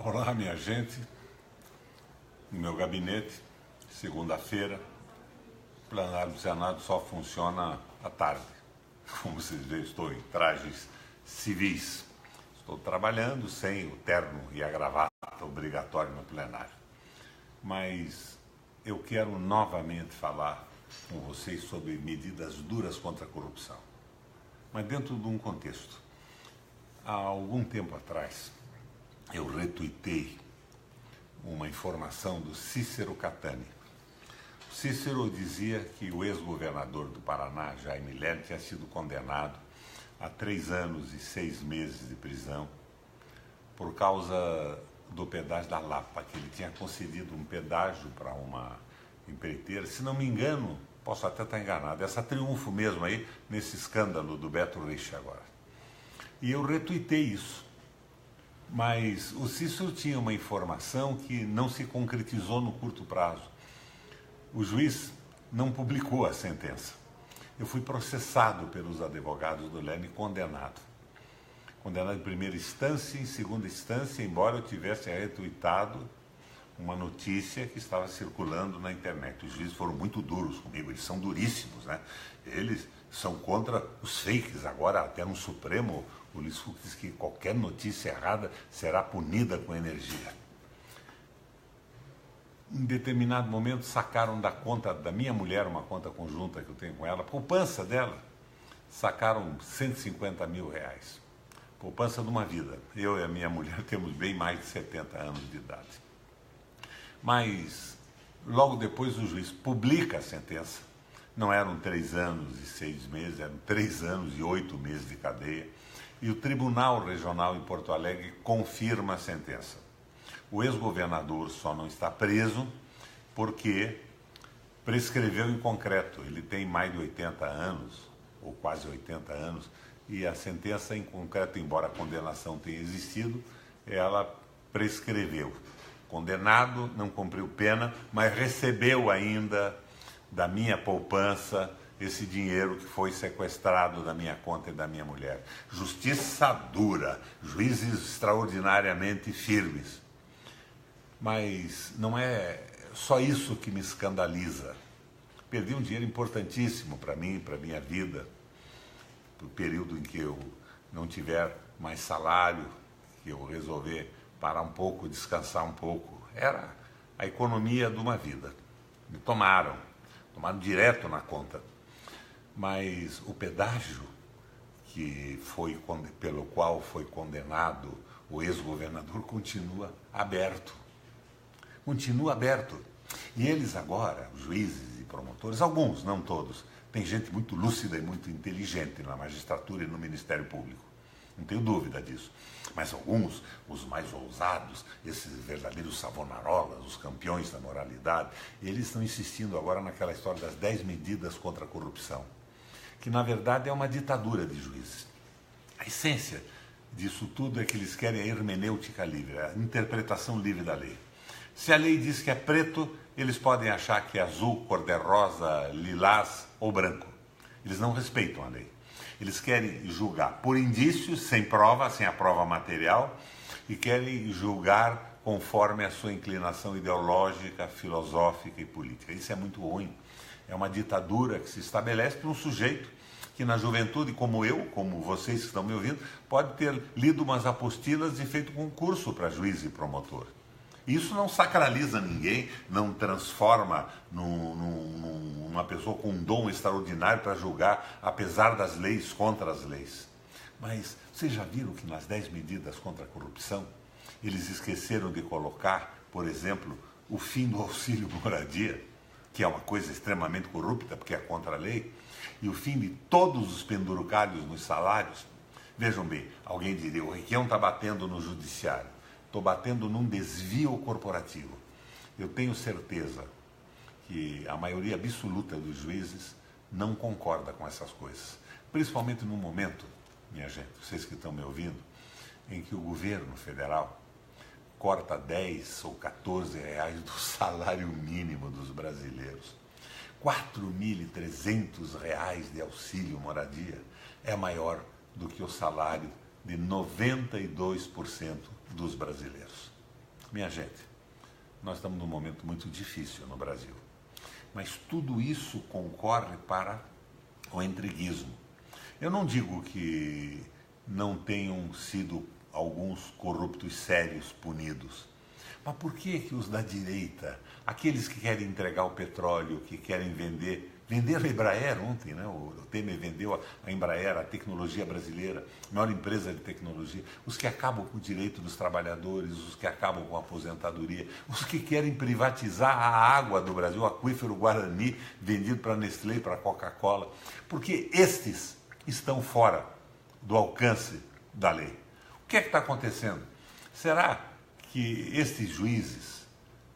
Olá, minha gente. No meu gabinete, segunda-feira, o plenário do Senado só funciona à tarde. Como vocês veem, estou em trajes civis. Estou trabalhando sem o terno e a gravata obrigatório no plenário. Mas eu quero novamente falar com vocês sobre medidas duras contra a corrupção. Mas dentro de um contexto. Há algum tempo atrás, eu retuitei uma informação do Cícero Catani. O Cícero dizia que o ex-governador do Paraná, Jaime Lerner, tinha sido condenado a 3 anos e 6 meses de prisão por causa do pedágio da Lapa, que ele tinha concedido um pedágio para uma empreiteira. Se não me engano, posso até estar enganado, essa Triunfo mesmo aí, nesse escândalo do Beto Rich agora. E eu retuitei isso. Mas o Cícero tinha uma informação que não se concretizou no curto prazo. O juiz não publicou a sentença. Eu fui processado pelos advogados do Lerner e condenado. Condenado em primeira instância e em segunda instância, embora eu tivesse retuitado uma notícia que estava circulando na internet. Os juízes foram muito duros comigo, eles são duríssimos, né? Eles são contra os fakes. Agora, até no Supremo, o Luiz Fux diz que qualquer notícia errada será punida com energia. Em determinado momento, sacaram da conta da minha mulher, uma conta conjunta que eu tenho com ela, a poupança dela, sacaram 150 mil reais. Poupança de uma vida. Eu e a minha mulher temos bem mais de 70 anos de idade. Mas, logo depois, o juiz publica a sentença. Não eram 3 anos e 6 meses, eram 3 anos e 8 meses de cadeia. E o Tribunal Regional em Porto Alegre confirma a sentença. O ex-governador só não está preso porque prescreveu em concreto. Ele tem mais de 80 anos, ou quase 80 anos, e a sentença em concreto, embora a condenação tenha existido, ela prescreveu. Condenado, não cumpriu pena, mas recebeu ainda da minha poupança esse dinheiro que foi sequestrado da minha conta e da minha mulher. Justiça dura, juízes extraordinariamente firmes. Mas não é só isso que me escandaliza. Perdi um dinheiro importantíssimo para mim, para a minha vida, para o período em que eu não tiver mais salário, que eu resolver parar um pouco, descansar um pouco. Era a economia de uma vida. Me tomaram direto na conta. Mas o pedágio pelo qual foi condenado o ex-governador continua aberto. Continua aberto. E eles agora, os juízes e promotores, alguns, não todos, tem gente muito lúcida e muito inteligente na magistratura e no Ministério Público. Não tenho dúvida disso. Mas alguns, os mais ousados, esses verdadeiros savonarolas, os campeões da moralidade, eles estão insistindo agora naquela história das 10 medidas contra a corrupção, que na verdade é uma ditadura de juízes. A essência disso tudo é que eles querem a hermenêutica livre, a interpretação livre da lei. Se a lei diz que é preto, eles podem achar que é azul, cor-de-rosa, lilás ou branco. Eles não respeitam a lei. Eles querem julgar por indícios, sem prova, sem a prova material, e querem julgar conforme a sua inclinação ideológica, filosófica e política. Isso é muito ruim. É uma ditadura que se estabelece por um sujeito que na juventude, como eu, como vocês que estão me ouvindo, pode ter lido umas apostilas e feito concurso para juiz e promotor. Isso não sacraliza ninguém, não transforma numa pessoa com um dom extraordinário para julgar, apesar das leis, contra as leis. Mas vocês já viram que nas 10 medidas contra a corrupção, eles esqueceram de colocar, por exemplo, o fim do auxílio moradia, que é uma coisa extremamente corrupta, porque é contra a lei, e o fim de todos os pendurucalhos nos salários. Vejam bem, alguém diria, o Requião está batendo no judiciário. Estou batendo num desvio corporativo. Eu tenho certeza que a maioria absoluta dos juízes não concorda com essas coisas. Principalmente no momento, minha gente, vocês que estão me ouvindo, em que o governo federal corta 10 ou 14 reais do salário mínimo dos brasileiros. 4.300 reais de auxílio moradia é maior do que o salário de 92% dos brasileiros. Minha gente, nós estamos num momento muito difícil no Brasil, mas tudo isso concorre para o entreguismo. Eu não digo que não tenham sido alguns corruptos sérios punidos, mas por que os da direita, aqueles que querem entregar o petróleo, que querem venderam a Embraer ontem, né? O Temer vendeu a Embraer, a tecnologia brasileira, a maior empresa de tecnologia, os que acabam com o direito dos trabalhadores, os que acabam com a aposentadoria, os que querem privatizar a água do Brasil, o aquífero Guarani, vendido para a Nestlé e para a Coca-Cola, porque estes estão fora do alcance da lei. O que é que está acontecendo? Será que estes juízes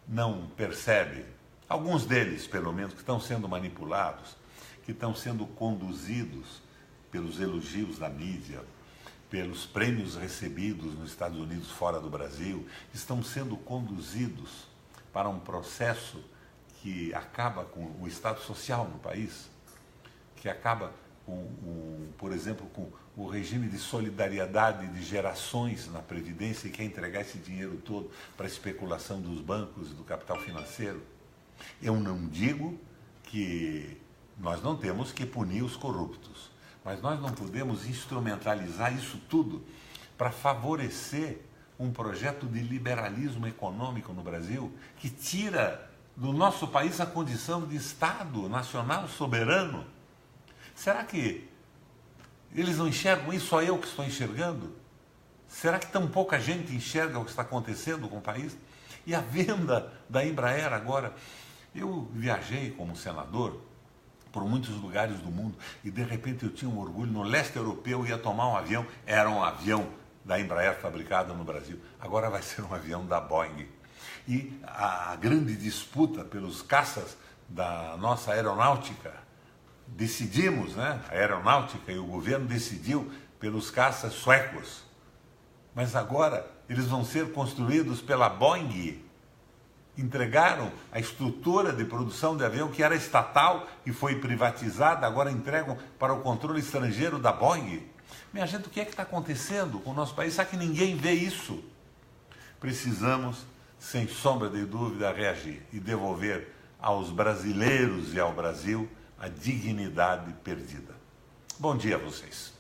não percebem, alguns deles, pelo menos, que estão sendo manipulados, que estão sendo conduzidos pelos elogios da mídia, pelos prêmios recebidos nos Estados Unidos, fora do Brasil, estão sendo conduzidos para um processo que acaba com o Estado social no país, que acaba por exemplo, com o regime de solidariedade de gerações na Previdência e quer entregar esse dinheiro todo para a especulação dos bancos e do capital financeiro. Eu não digo que nós não temos que punir os corruptos, mas nós não podemos instrumentalizar isso tudo para favorecer um projeto de liberalismo econômico no Brasil que tira do nosso país a condição de Estado nacional soberano. Será que eles não enxergam isso? Só eu que estou enxergando? Será que tão pouca gente enxerga o que está acontecendo com o país? E a venda da Embraer agora? Eu viajei como senador por muitos lugares do mundo e de repente eu tinha um orgulho. No leste europeu ia tomar um avião, era um avião da Embraer fabricado no Brasil. Agora vai ser um avião da Boeing. E a grande disputa pelos caças da nossa aeronáutica, decidimos, né? A aeronáutica e o governo decidiu pelos caças suecos. Mas agora eles vão ser construídos pela Boeing. Entregaram a estrutura de produção de avião que era estatal e foi privatizada, agora entregam para o controle estrangeiro da Boeing. Minha gente, o que é que está acontecendo com o nosso país? Será que ninguém vê isso? Precisamos, sem sombra de dúvida, reagir e devolver aos brasileiros e ao Brasil a dignidade perdida. Bom dia a vocês.